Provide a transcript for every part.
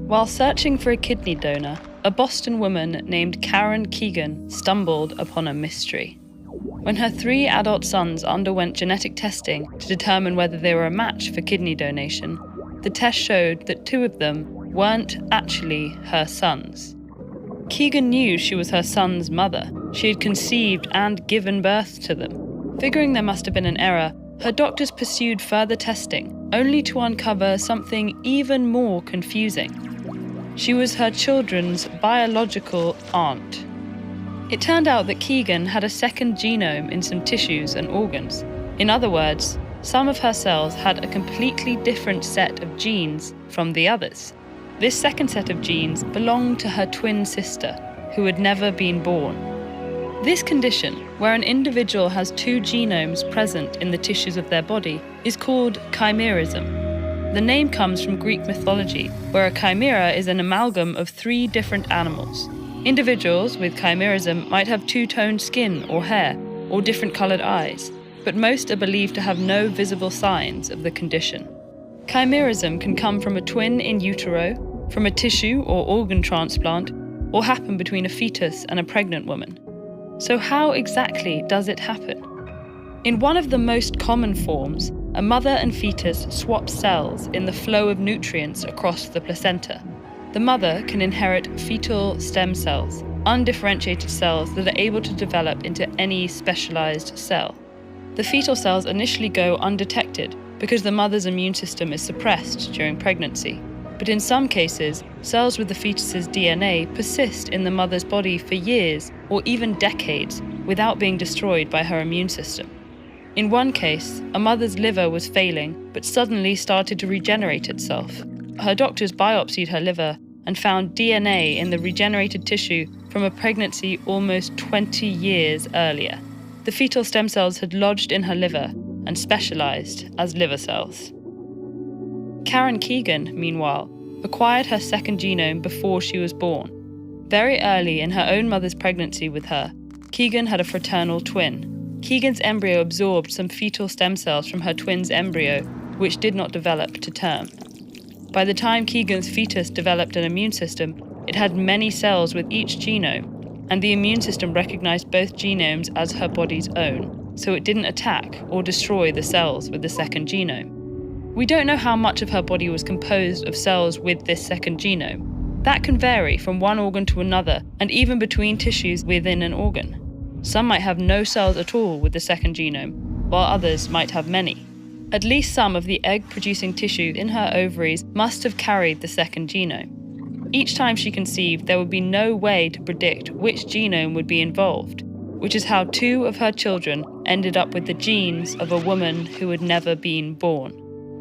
While searching for a kidney donor, a Boston woman named Karen Keegan stumbled upon a mystery. When her 3 adult sons underwent genetic testing to determine whether they were a match for kidney donation, the test showed that 2 of them weren't actually her sons. Keegan knew she was her son's mother. She had conceived and given birth to them. Figuring there must have been an error, her doctors pursued further testing, only to uncover something even more confusing. She was her children's biological aunt. It turned out that Keegan had a second genome in some tissues and organs. In other words, some of her cells had a completely different set of genes from the others. This second set of genes belonged to her twin sister, who had never been born. This condition, where an individual has 2 genomes present in the tissues of their body, is called chimerism. The name comes from Greek mythology, where a chimera is an amalgam of 3 different animals. Individuals with chimerism might have 2-toned skin or hair, or different coloured eyes, but most are believed to have no visible signs of the condition. Chimerism can come from a twin in utero, from a tissue or organ transplant, or happen between a fetus and a pregnant woman. So how exactly does it happen? In one of the most common forms, a mother and fetus swap cells in the flow of nutrients across the placenta. The mother can inherit fetal stem cells, undifferentiated cells that are able to develop into any specialized cell. The fetal cells initially go undetected because the mother's immune system is suppressed during pregnancy. But in some cases, cells with the fetus's DNA persist in the mother's body for years or even decades without being destroyed by her immune system. In one case, a mother's liver was failing but suddenly started to regenerate itself. Her doctors biopsied her liver and found DNA in the regenerated tissue from a pregnancy almost 20 years earlier. The fetal stem cells had lodged in her liver and specialized as liver cells. Karen Keegan, meanwhile, acquired her second genome before she was born. Very early in her own mother's pregnancy with her, Keegan had a fraternal twin. Keegan's embryo absorbed some fetal stem cells from her twin's embryo, which did not develop to term. By the time Keegan's fetus developed an immune system, it had many cells with each genome, and the immune system recognized both genomes as her body's own, so it didn't attack or destroy the cells with the second genome. We don't know how much of her body was composed of cells with this second genome. That can vary from one organ to another, and even between tissues within an organ. Some might have no cells at all with the second genome, while others might have many. At least some of the egg-producing tissue in her ovaries must have carried the second genome. Each time she conceived, there would be no way to predict which genome would be involved, which is how 2 of her children ended up with the genes of a woman who had never been born.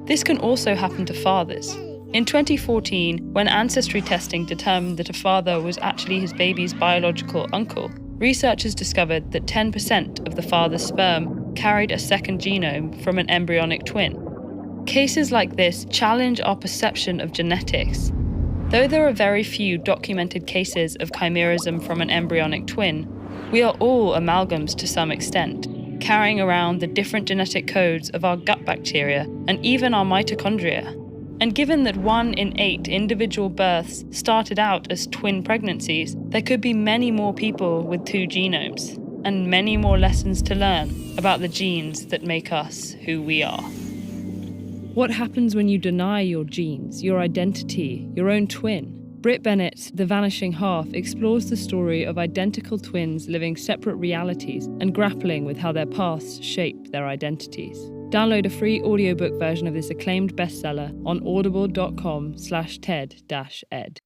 This can also happen to fathers. In 2014, when ancestry testing determined that a father was actually his baby's biological uncle, researchers discovered that 10% of the father's sperm carried a second genome from an embryonic twin. Cases like this challenge our perception of genetics. Though there are very few documented cases of chimerism from an embryonic twin, we are all amalgams to some extent, carrying around the different genetic codes of our gut bacteria and even our mitochondria. And given that 1 in 8 individual births started out as twin pregnancies, there could be many more people with 2 genomes, and many more lessons to learn about the genes that make us who we are. What happens when you deny your genes, your identity, your own twin? Britt Bennett's The Vanishing Half explores the story of identical twins living separate realities and grappling with how their pasts shape their identities. Download a free audiobook version of this acclaimed bestseller on audible.com/TED-Ed.